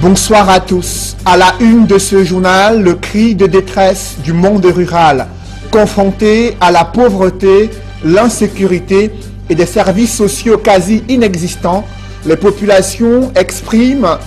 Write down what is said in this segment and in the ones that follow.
Bonsoir à tous. À la une de ce journal, le cri de détresse du monde rural, confronté à la pauvreté, l'insécurité et des services sociaux quasi inexistants. Les populations expriment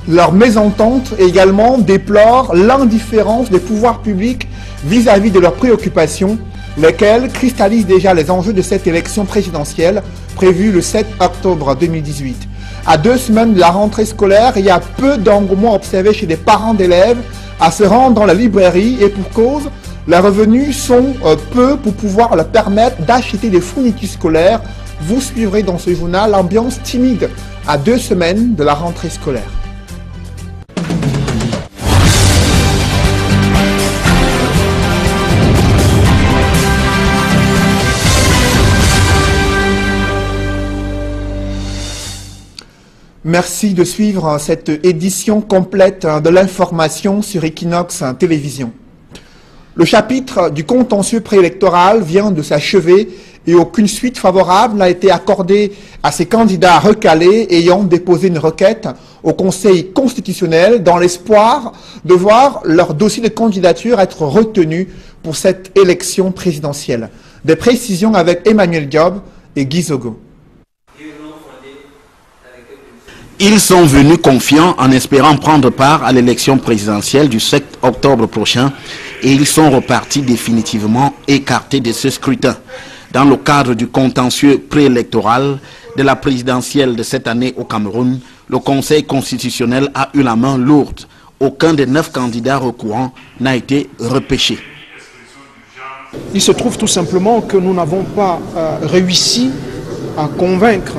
leur mésentente et également déplorent l'indifférence des pouvoirs publics vis-à-vis de leurs préoccupations, lesquelles cristallisent déjà les enjeux de cette élection présidentielle prévue le 7 octobre 2018. À 2 semaines de la rentrée scolaire, il y a peu d'engouement observé chez des parents d'élèves à se rendre dans la librairie et pour cause, les revenus sont peu pour pouvoir leur permettre d'acheter des fournitures scolaires. Vous suivrez dans ce journal l'ambiance timide à 2 semaines de la rentrée scolaire. Merci de suivre cette édition complète de l'information sur Equinox Télévision. Le chapitre du contentieux préélectoral vient de s'achever et aucune suite favorable n'a été accordée à ces candidats recalés ayant déposé une requête au Conseil constitutionnel dans l'espoir de voir leur dossier de candidature être retenu pour cette élection présidentielle. Des précisions avec Emmanuel Diop et Guy Zogo. Ils sont venus confiants en espérant prendre part à l'élection présidentielle du 7 octobre prochain et ils sont repartis définitivement écartés de ce scrutin. Dans le cadre du contentieux préélectoral de la présidentielle de cette année au Cameroun, le Conseil constitutionnel a eu la main lourde. Aucun des 9 candidats recourants n'a été repêché. Il se trouve tout simplement que nous n'avons pas réussi à convaincre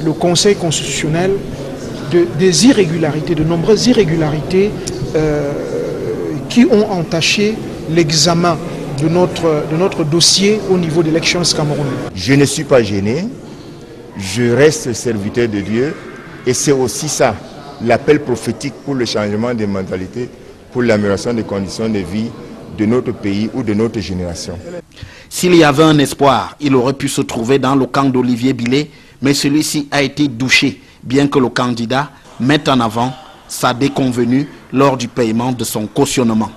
le Conseil constitutionnel des irrégularités, de nombreuses irrégularités qui ont entaché l'examen de notre dossier au niveau de l'Elections Cameroun. Je ne suis pas gêné, je reste serviteur de Dieu et c'est aussi ça, l'appel prophétique pour le changement des mentalités, pour l'amélioration des conditions de vie de notre pays ou de notre génération. S'il y avait un espoir, il aurait pu se trouver dans le camp d'Olivier Billet, mais celui-ci a été douché, bien que le candidat mette en avant sa déconvenue lors du paiement de son cautionnement.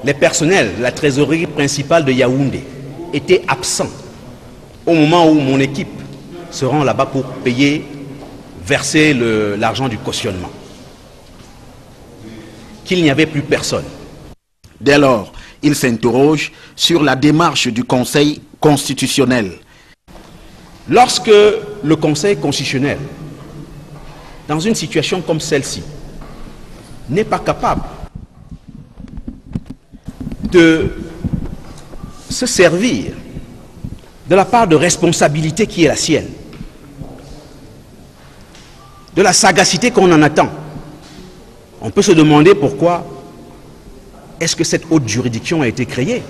Les personnels de la trésorerie principale de Yaoundé étaient absents au moment où mon équipe se rend là-bas pour verser l'argent du cautionnement. Qu'il n'y avait plus personne. Dès lors, il s'interroge sur la démarche du Conseil constitutionnel. Lorsque le Conseil constitutionnel, dans une situation comme celle-ci, n'est pas capable de se servir de la part de responsabilité qui est la sienne, de la sagacité qu'on en attend, on peut se demander pourquoi est-ce que cette haute juridiction a été créée.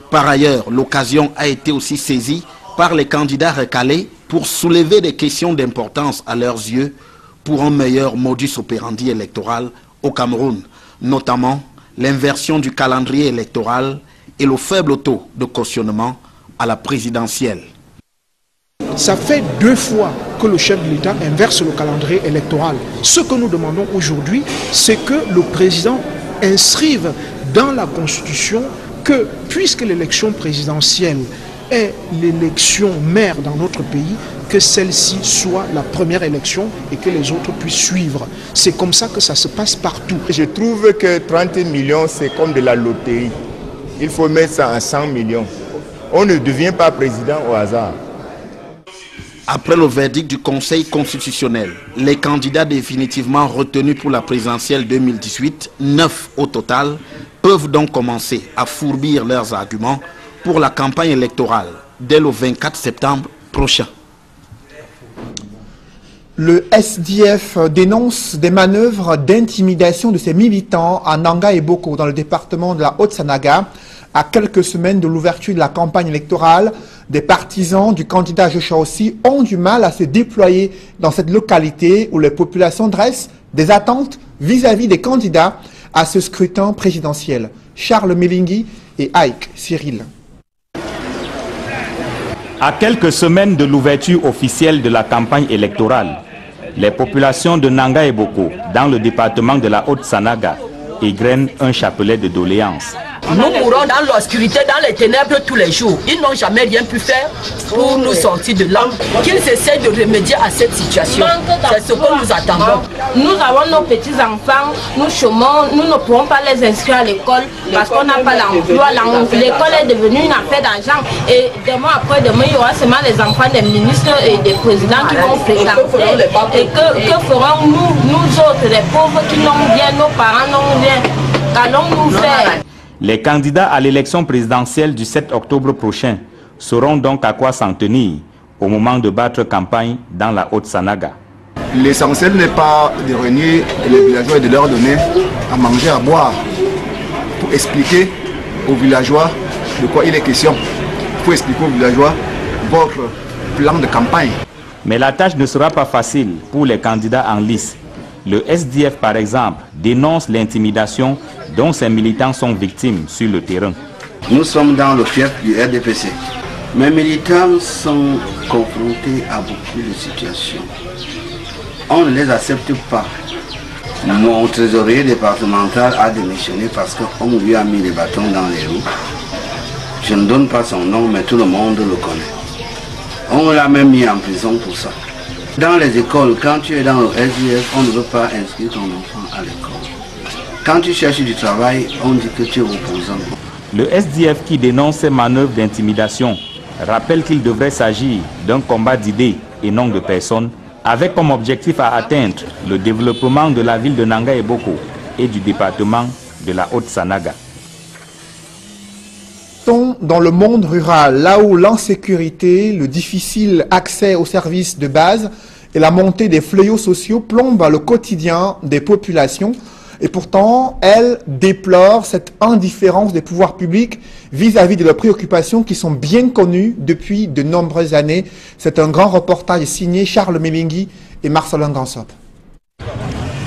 Par ailleurs, l'occasion a été aussi saisie par les candidats recalés pour soulever des questions d'importance à leurs yeux pour un meilleur modus operandi électoral au Cameroun, notamment l'inversion du calendrier électoral et le faible taux de cautionnement à la présidentielle. Ça fait 2 fois que le chef de l'État inverse le calendrier électoral. Ce que nous demandons aujourd'hui, c'est que le président inscrive dans la Constitution que, puisque l'élection présidentielle est l'élection mère dans notre pays, que celle-ci soit la première élection et que les autres puissent suivre. C'est comme ça que ça se passe partout. Je trouve que 30 millions, c'est comme de la loterie. Il faut mettre ça à 100 millions. On ne devient pas président au hasard. Après le verdict du Conseil constitutionnel, les candidats définitivement retenus pour la présidentielle 2018, 9 au total, peuvent donc commencer à fourbir leurs arguments pour la campagne électorale dès le 24 septembre prochain. Le SDF dénonce des manœuvres d'intimidation de ses militants à Nanga et Boko dans le département de la Haute-Sanaga. À quelques semaines de l'ouverture de la campagne électorale, des partisans du candidat Joshua aussi ont du mal à se déployer dans cette localité où les populations dressent des attentes vis-à-vis des candidats à ce scrutin présidentiel. Charles Melingui et Ike Cyril. À quelques semaines de l'ouverture officielle de la campagne électorale, Les populations de Nanga et Boko, dans le département de la Haute-Sanaga, égrènent un chapelet de doléances. Nous mourons dans l'obscurité, dans les ténèbres tous les jours. Ils n'ont jamais rien pu faire pour nous sortir de là. Qu'ils essaient de remédier à cette situation. C'est ce que nous attendons. Nous avons nos petits-enfants, nous chômons, nous ne pourrons pas les inscrire à l'école parce qu'on n'a pas l'emploi. L'école est devenue une affaire d'argent. Et demain, après-demain, il y aura seulement les enfants des ministres et des présidents qui vont fréquenter. Et que ferons-nous, nous autres, les pauvres qui n'ont rien, nos parents n'ont rien? Qu'allons-nous faire? Les candidats à l'élection présidentielle du 7 octobre prochain sauront donc à quoi s'en tenir au moment de battre campagne dans la Haute-Sanaga. L'essentiel n'est pas de renier les villageois et de leur donner à manger, à boire, pour expliquer aux villageois de quoi il est question. Il faut expliquer aux villageois votre plan de campagne. Mais la tâche ne sera pas facile pour les candidats en lice. Le SDF, par exemple, dénonce l'intimidation dont ses militants sont victimes sur le terrain. Nous sommes dans le fief du RDPC. Mes militants sont confrontés à beaucoup de situations. On ne les accepte pas. Mon trésorier départemental a démissionné parce qu'on lui a mis les bâtons dans les roues. Je ne donne pas son nom, mais tout le monde le connaît. On l'a même mis en prison pour ça. Dans les écoles, quand tu es dans le SDF, on ne veut pas inscrire ton enfant à l'école. Quand tu cherches du travail, on dit que tu es opposant. Le SDF qui dénonce ces manœuvres d'intimidation rappelle qu'il devrait s'agir d'un combat d'idées et non de personnes, avec comme objectif à atteindre le développement de la ville de Nanga et Boko et du département de la Haute-Sanaga. Dans le monde rural, là où l'insécurité, le difficile accès aux services de base et la montée des fléaux sociaux plombent le quotidien des populations. Et pourtant, elles déplorent cette indifférence des pouvoirs publics vis-à-vis de leurs préoccupations qui sont bien connues depuis de nombreuses années. C'est un grand reportage signé Charles Memingui et Marcelin Gansop.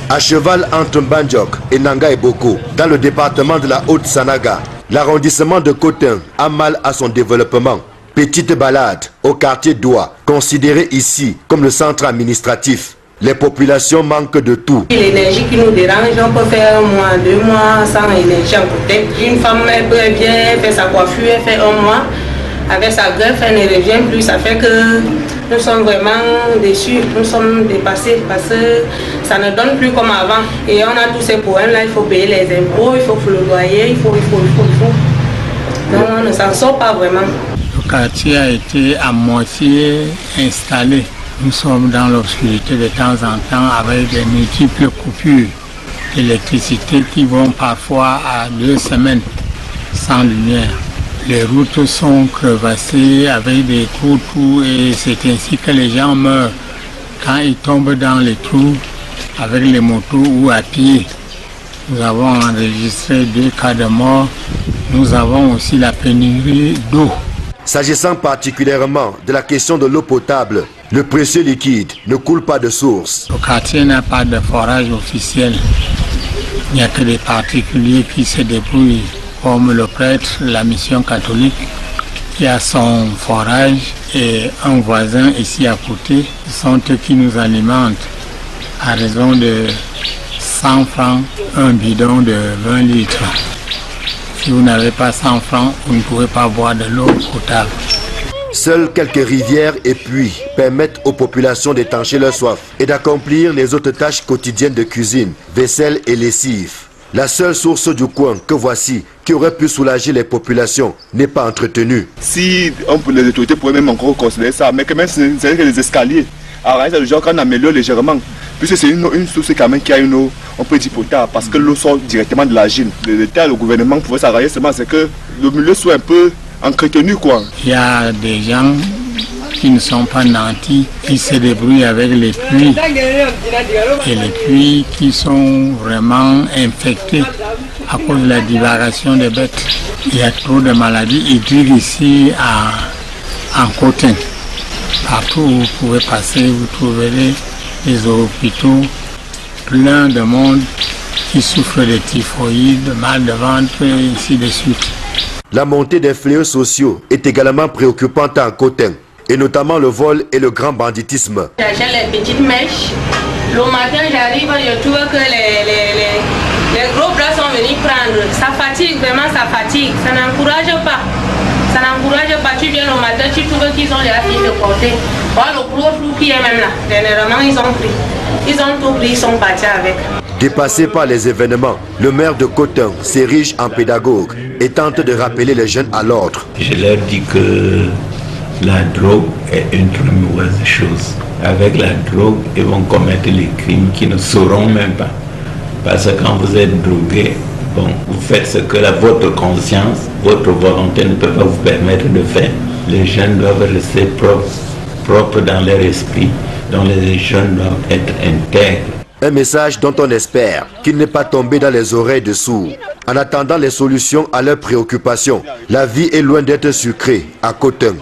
À cheval entre Mbandjok et Nanga et Boko, dans le département de la Haute-Sanaga, l'arrondissement de Cotin a mal à son développement. Petite balade au quartier d'Oua, considéré ici comme le centre administratif. Les populations manquent de tout. L'énergie qui nous dérange, on peut faire 1 mois, 2 mois sans énergie en côté. Une femme, elle peut bien faire sa coiffure, elle fait 1 mois. Avec sa greffe, elle ne revient plus. Ça fait que nous sommes vraiment déçus, nous sommes dépassés parce que ça ne donne plus comme avant. Et on a tous ces problèmes-là, il faut payer les impôts, il faut le loyer, il faut. Donc on ne s'en sort pas vraiment. Le quartier a été à moitié installé. Nous sommes dans l'obscurité de temps en temps avec des multiples coupures d'électricité qui vont parfois à 2 semaines sans lumière. Les routes sont crevassées avec des trous et c'est ainsi que les gens meurent quand ils tombent dans les trous avec les motos ou à pied. Nous avons enregistré 2 cas de mort. Nous avons aussi la pénurie d'eau. S'agissant particulièrement de la question de l'eau potable, le précieux liquide ne coule pas de source. Le quartier n'a pas de forage officiel. Il n'y a que des particuliers qui se débrouillent, comme le prêtre de la mission catholique qui a son forage et un voisin ici à côté. Ce sont eux qui nous alimentent à raison de 100 francs, un bidon de 20 litres. Si vous n'avez pas 100 francs, vous ne pouvez pas boire de l'eau potable. Seules quelques rivières et puits permettent aux populations d'étancher leur soif et d'accomplir les autres tâches quotidiennes de cuisine, vaisselle et lessive. La seule source du coin que voici, qui aurait pu soulager les populations, n'est pas entretenue. Si les autorités pourraient même encore considérer ça, mais quand même c'est que les escaliers, alors ça, le genre qu'on améliore légèrement, puisque c'est une source quand même qui a une eau, on peut dire potable, parce que l'eau sort directement de la Gine. L'État, le gouvernement pouvait s'arranger seulement, c'est que le milieu soit un peu entretenu, quoi. Il y a des gens qui ne sont pas nantis, qui se débrouillent avec les puits. Et les puits qui sont vraiment infectés à cause de la divagation des bêtes. Il y a trop de maladies hydriques ici en Cotin. Partout où vous pouvez passer, vous trouverez les hôpitaux pleins de monde qui souffrent de typhoïde, de mal de ventre et ainsi de suite. La montée des fléaux sociaux est également préoccupante en Cotin. et notamment le vol et le grand banditisme. J'achète les petites mèches. Le matin, j'arrive, je trouve que les gros bras sont venus prendre. Ça fatigue, vraiment, ça fatigue. Ça n'encourage pas. Ça n'encourage pas. Tu viens le matin, tu trouves qu'ils ont déjà fini de porter. Voilà, le gros flou qui est même là. Généralement, ils ont pris. Ils ont tout pris, ils sont partis avec. Dépassé par les événements, le maire de Coton s'érige en pédagogue et tente de rappeler les jeunes à l'ordre. Je leur dis que la drogue est une très mauvaise chose. Avec la drogue, ils vont commettre les crimes qu'ils ne sauront même pas. Parce que quand vous êtes drogué, bon, vous faites ce que votre conscience, votre volonté ne peut pas vous permettre de faire. Les jeunes doivent rester propres dans leur esprit, donc les jeunes doivent être intègres. Un message dont on espère qu'il n'est pas tombé dans les oreilles de sourds. En attendant les solutions à leurs préoccupations, la vie est loin d'être sucrée à Coton.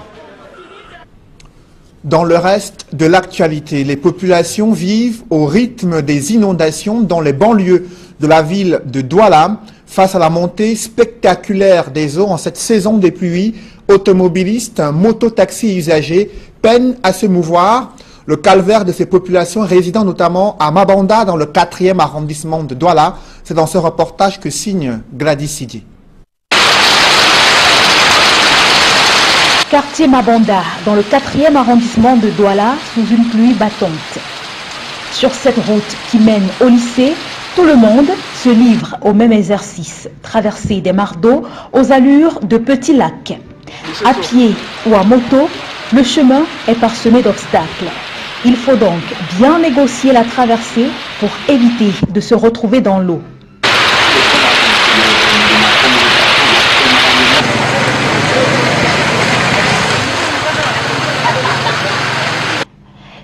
Dans le reste de l'actualité, les populations vivent au rythme des inondations dans les banlieues de la ville de Douala. Face à la montée spectaculaire des eaux en cette saison des pluies, automobilistes, mototaxis usagers peinent à se mouvoir. Le calvaire de ces populations résidant notamment à Mabanda dans le 4e arrondissement de Douala. C'est dans ce reportage que signe Gladys Sidi. Quartier Mabanda, dans le 4e arrondissement de Douala, sous une pluie battante. Sur cette route qui mène au lycée, tout le monde se livre au même exercice, traverser des mares d'eau aux allures de petits lacs. À pied ou à moto, le chemin est parsemé d'obstacles. Il faut donc bien négocier la traversée pour éviter de se retrouver dans l'eau.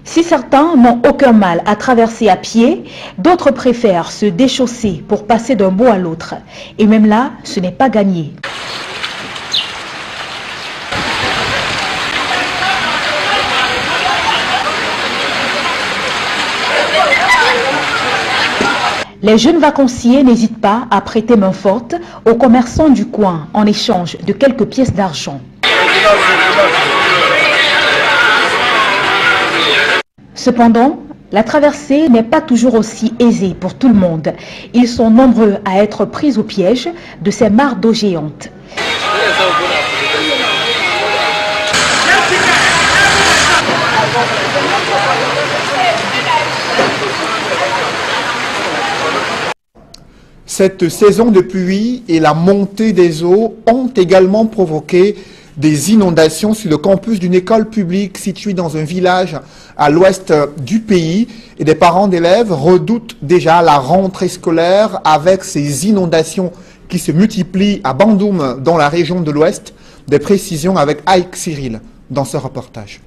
Si certains n'ont aucun mal à traverser à pied, d'autres préfèrent se déchausser pour passer d'un bout à l'autre. Et même là, ce n'est pas gagné. Les jeunes vacanciers n'hésitent pas à prêter main forte aux commerçants du coin en échange de quelques pièces d'argent. Cependant, la traversée n'est pas toujours aussi aisée pour tout le monde. Ils sont nombreux à être pris au piège de ces mares d'eau géantes. Cette saison de pluie et la montée des eaux ont également provoqué des inondations sur le campus d'une école publique située dans un village à l'ouest du pays. Et des parents d'élèves redoutent déjà la rentrée scolaire avec ces inondations qui se multiplient à Bandoum dans la région de l'ouest. Des précisions avec Aïk Cyril dans ce reportage.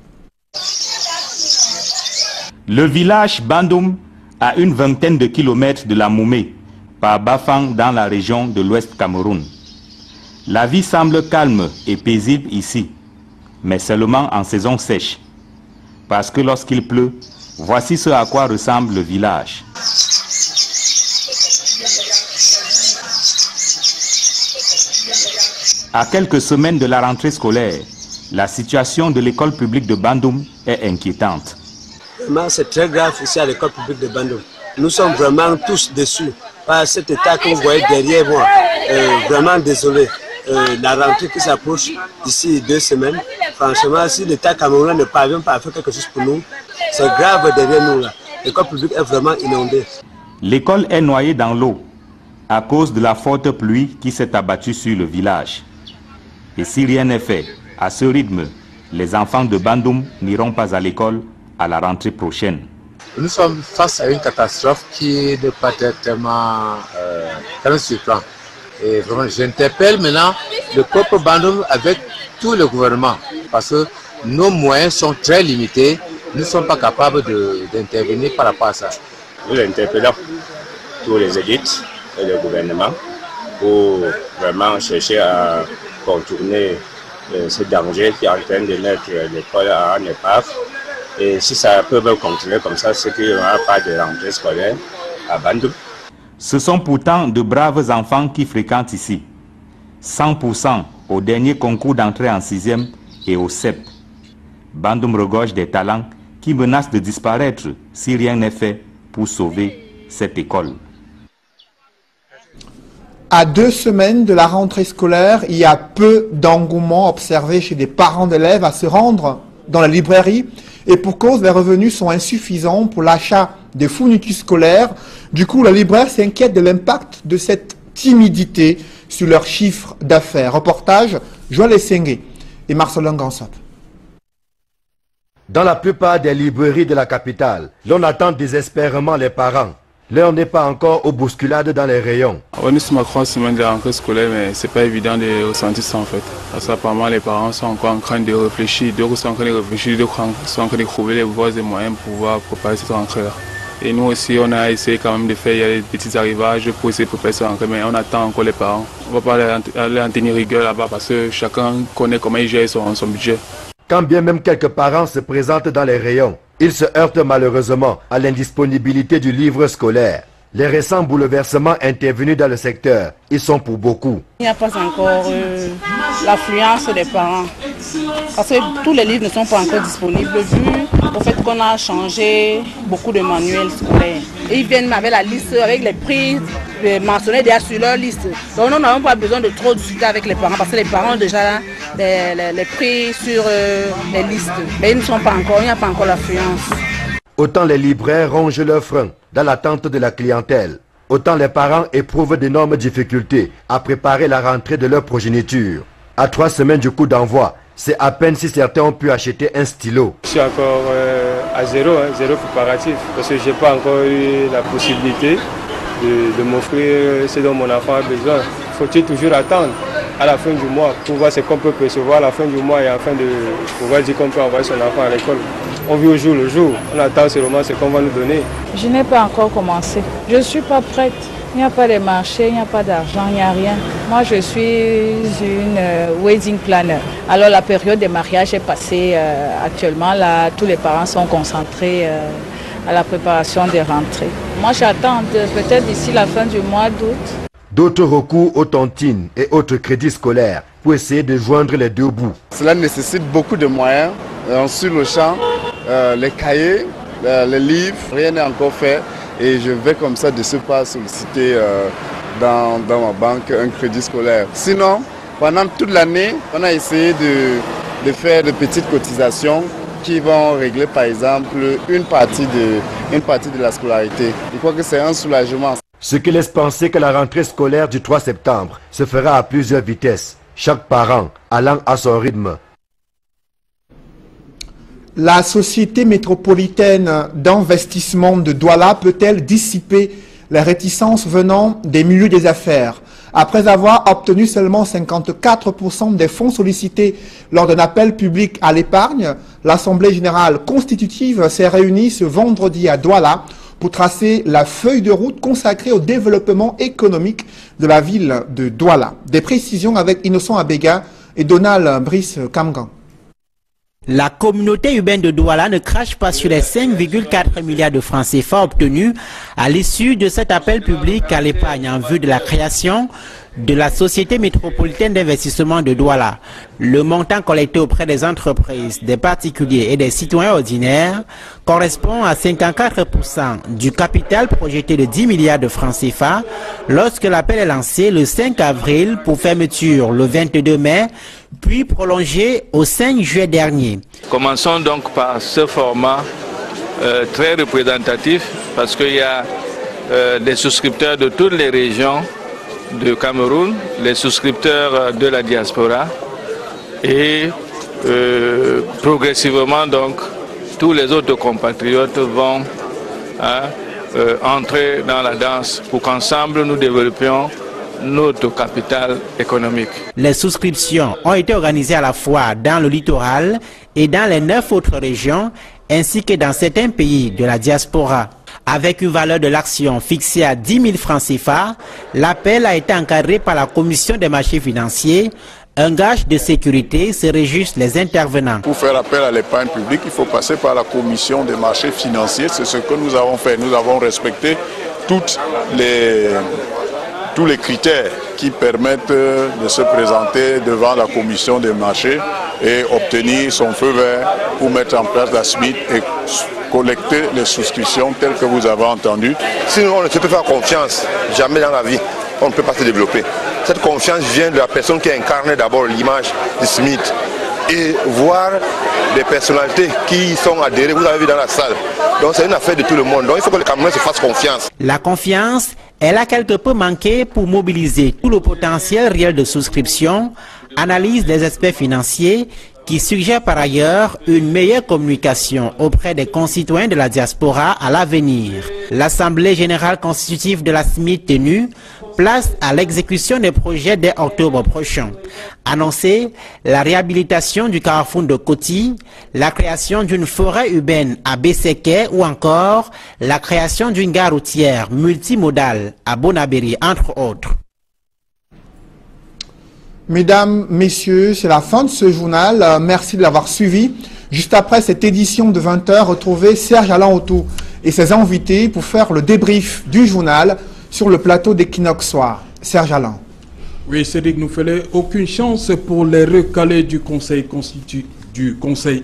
Le village Bandoum, à une vingtaine de kilomètres de la Moumé, par Bafang dans la région de l'Ouest Cameroun. La vie semble calme et paisible ici, mais seulement en saison sèche. Parce que lorsqu'il pleut, voici ce à quoi ressemble le village. À quelques semaines de la rentrée scolaire, la situation de l'école publique de Bandoum est inquiétante. C'est très grave ici à l'école publique de Bandoum. Nous sommes vraiment tous déçus par cet état que vous voyez derrière moi. Vraiment désolé. La rentrée qui s'approche d'ici 2 semaines, franchement, si l'État camerounais ne parvient pas à faire quelque chose pour nous, c'est grave derrière nous. L'école publique est vraiment inondée. L'école est noyée dans l'eau à cause de la forte pluie qui s'est abattue sur le village. Et si rien n'est fait, à ce rythme, les enfants de Bandoum n'iront pas à l'école à la rentrée prochaine. Nous sommes face à une catastrophe qui n'est pas tellement surprenante. Et vraiment, j'interpelle maintenant le peuple Bandoum avec tout le gouvernement, parce que nos moyens sont très limités. Nous ne sommes pas capables d'intervenir par rapport à ça. Nous interpellons tous les élites et le gouvernement pour vraiment chercher à contourner ce danger qui est en train de mettre l'école en épave. Et si ça peut continuer comme ça, c'est qu'il n'y aura pas de rentrée scolaire à Bandoum. Ce sont pourtant de braves enfants qui fréquentent ici. 100% au dernier concours d'entrée en 6e et au CEP. Bandoum regorge des talents qui menacent de disparaître si rien n'est fait pour sauver cette école. À 2 semaines de la rentrée scolaire, il y a peu d'engouement observé chez des parents d'élèves à se rendre dans la librairie. Et pour cause, les revenus sont insuffisants pour l'achat des fournitures scolaires. Du coup, la libraire s'inquiète de l'impact de cette timidité sur leur chiffre d'affaires. Reportage, Joël Essengue et Marcelin Gansop. Dans la plupart des librairies de la capitale, l'on attend désespérément les parents. L'heure n'est pas encore aux bousculades dans les rayons. On est sur ma 3 semaines de la rentrée scolaire, mais c'est pas évident de ressentir ça en fait. Parce qu'apparemment les parents sont encore en train de réfléchir, d'autres sont en train de réfléchir, d'autres sont en train de trouver les voies et moyens pour pouvoir préparer cette rentrée-là. Et nous aussi, on a essayé quand même de faire des petits arrivages pour essayer de préparer cette rentrée, mais on attend encore les parents. On ne va pas aller en tenir rigueur là-bas parce que chacun connaît comment il gère son budget. Quand bien même quelques parents se présentent dans les rayons, ils se heurtent malheureusement à l'indisponibilité du livre scolaire. Les récents bouleversements intervenus dans le secteur, ils sont pour beaucoup. Il n'y a pas encore l'affluence des parents. Parce que tous les livres ne sont pas encore disponibles vu au fait qu'on a changé beaucoup de manuels scolaires. Et ils viennent avec la liste, avec les prix mentionnés déjà sur leur liste. Donc nous n'avons pas besoin de trop discuter avec les parents parce que les parents ont déjà les prix sur les listes. Mais ils ne sont pas encore, il n'y a pas encore l'affluence. Autant les libraires rongent leurs freins dans l'attente de la clientèle, autant les parents éprouvent d'énormes difficultés à préparer la rentrée de leur progéniture. À 3 semaines du coup d'envoi, c'est à peine si certains ont pu acheter un stylo. Je suis encore à zéro préparatif, parce que je n'ai pas encore eu la possibilité de m'offrir ce dont mon enfant a besoin. Faut-il toujours attendre à la fin du mois pour voir ce qu'on peut percevoir à la fin du mois et afin de pouvoir dire qu'on peut envoyer son enfant à l'école. On vit au jour le jour, on attend seulement ce qu'on va nous donner. Je n'ai pas encore commencé. Je ne suis pas prête. Il n'y a pas de marché, il n'y a pas d'argent, il n'y a rien. Moi, je suis une wedding planner. Alors, la période des mariages est passée actuellement. Là, tous les parents sont concentrés à la préparation des rentrées. Moi, j'attends peut-être d'ici la fin du mois d'août. D'autres recours aux tontines et autres crédits scolaires pour essayer de joindre les deux bouts. Cela nécessite beaucoup de moyens. Sur le champ, les cahiers, les livres, rien n'est encore fait. Et je vais comme ça de ce pas solliciter dans ma banque un crédit scolaire. Sinon, pendant toute l'année, on a essayé de faire de petites cotisations qui vont régler par exemple une partie de la scolarité. Je crois que c'est un soulagement. Ce qui laisse penser que la rentrée scolaire du 3 septembre se fera à plusieurs vitesses, chaque parent allant à son rythme. La société métropolitaine d'investissement de Douala peut-elle dissiper les réticences venant des milieux des affaires? Après avoir obtenu seulement 54% des fonds sollicités lors d'un appel public à l'épargne, l'Assemblée générale constitutive s'est réunie ce vendredi à Douala pour tracer la feuille de route consacrée au développement économique de la ville de Douala. Des précisions avec Innocent Abega et Donald Brice Kamgan. La communauté urbaine de Douala ne crache pas sur les 5,4 milliards de francs CFA obtenus à l'issue de cet appel public à l'épargne en vue de la création de la Société métropolitaine d'investissement de Douala. Le montant collecté auprès des entreprises, des particuliers et des citoyens ordinaires correspond à 54% du capital projeté de 10 milliards de francs CFA lorsque l'appel est lancé le 5 avril pour fermeture le 22 mai, puis prolongé au 5 juillet dernier. Commençons donc par ce format très représentatif parce qu'il y a des souscripteurs de toutes les régions de Cameroun, les souscripteurs de la diaspora et progressivement donc tous les autres compatriotes vont entrer dans la danse pour qu'ensemble nous développions notre capital économique. Les souscriptions ont été organisées à la fois dans le littoral et dans les 9 autres régions ainsi que dans certains pays de la diaspora. Avec une valeur de l'action fixée à 10 000 francs CFA, l'appel a été encadré par la Commission des marchés financiers. Un gage de sécurité se réjouissent les intervenants. Pour faire appel à l'épargne publique, il faut passer par la Commission des marchés financiers. C'est ce que nous avons fait. Nous avons respecté toutes les tous les critères qui permettent de se présenter devant la commission des marchés et obtenir son feu vert pour mettre en place la SMIT et collecter les souscriptions telles que vous avez entendu. Si on ne se peut faire confiance, jamais dans la vie, on ne peut pas se développer. Cette confiance vient de la personne qui incarne d'abord l'image du SMIT et voir des personnalités qui sont adhérées, vous avez vu dans la salle. Donc c'est une affaire de tout le monde. Donc il faut que les Camerounais se fassent confiance. La confiance, elle a quelque peu manqué pour mobiliser tout le potentiel réel de souscription, analyse des experts financiers qui suggèrent par ailleurs une meilleure communication auprès des concitoyens de la diaspora à l'avenir. L'Assemblée générale constitutive de la SMIT tenue place à l'exécution des projets dès octobre prochain. Annoncer la réhabilitation du carrefour de Koti, la création d'une forêt urbaine à Besséké ou encore la création d'une gare routière multimodale à Bonabéry, entre autres. Mesdames, Messieurs, c'est la fin de ce journal. Merci de l'avoir suivi. Juste après cette édition de 20 h, retrouvez Serge Alain Autou et ses invités pour faire le débrief du journal sur le plateau d'Equinox Soir. Serge Alain. Oui, Cédric, nous fallait aucune chance pour les recalés du Conseil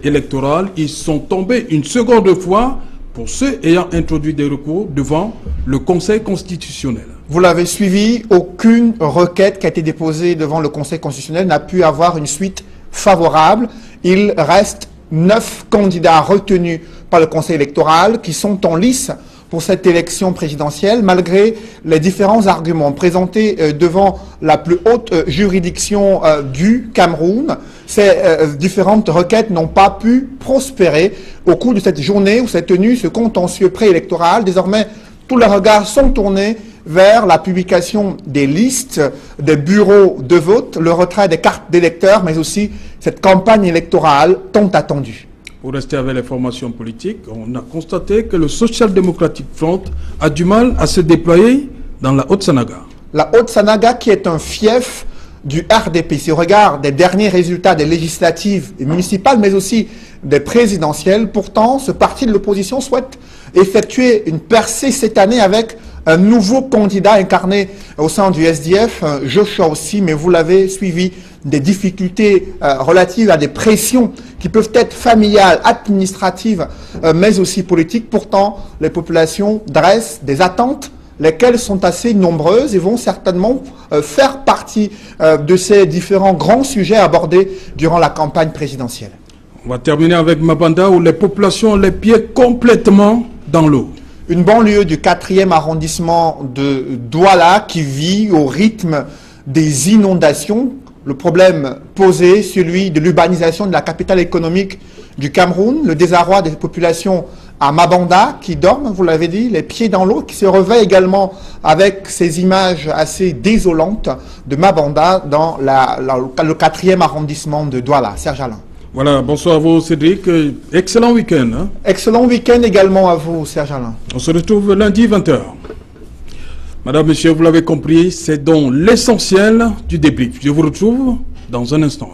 électoral. Ils sont tombés une seconde fois pour ceux ayant introduit des recours devant le Conseil constitutionnel. Vous l'avez suivi, aucune requête qui a été déposée devant le Conseil constitutionnel n'a pu avoir une suite favorable. Il reste 9 candidats retenus par le Conseil électoral qui sont en lice pour cette élection présidentielle, malgré les différents arguments présentés devant la plus haute juridiction du Cameroun. Ces différentes requêtes n'ont pas pu prospérer au cours de cette journée où s'est tenu ce contentieux préélectoral. Désormais, tous les regards sont tournés vers la publication des listes, des bureaux de vote, le retrait des cartes d'électeurs, mais aussi cette campagne électorale tant attendue. Pour rester avec les formations politiques, on a constaté que le Social Democratic Front a du mal à se déployer dans la Haute-Sanaga. La Haute-Sanaga qui est un fief du RDPC au regard des derniers résultats des législatives et municipales, mais aussi des présidentielles. Pourtant, ce parti de l'opposition souhaite effectuer une percée cette année avec un nouveau candidat incarné au sein du SDF, Joshua aussi, mais vous l'avez suivi, des difficultés relatives à des pressions qui peuvent être familiales, administratives, mais aussi politiques. Pourtant, les populations dressent des attentes, lesquelles sont assez nombreuses et vont certainement faire partie de ces différents grands sujets abordés durant la campagne présidentielle. On va terminer avec Mabanda où les populations ont les pieds complètement dans l'eau. Une banlieue du 4e arrondissement de Douala qui vit au rythme des inondations. Le problème posé, celui de l'urbanisation de la capitale économique du Cameroun, le désarroi des populations à Mabanda qui dorment, vous l'avez dit, les pieds dans l'eau, qui se réveillent également avec ces images assez désolantes de Mabanda dans le 4e arrondissement de Douala. Serge Alain. Voilà, bonsoir à vous Cédric, excellent week-end. Hein? Excellent week-end également à vous Serge Alain. On se retrouve lundi 20 h. Madame, Monsieur, vous l'avez compris, c'est donc l'essentiel du débrief. Je vous retrouve dans un instant.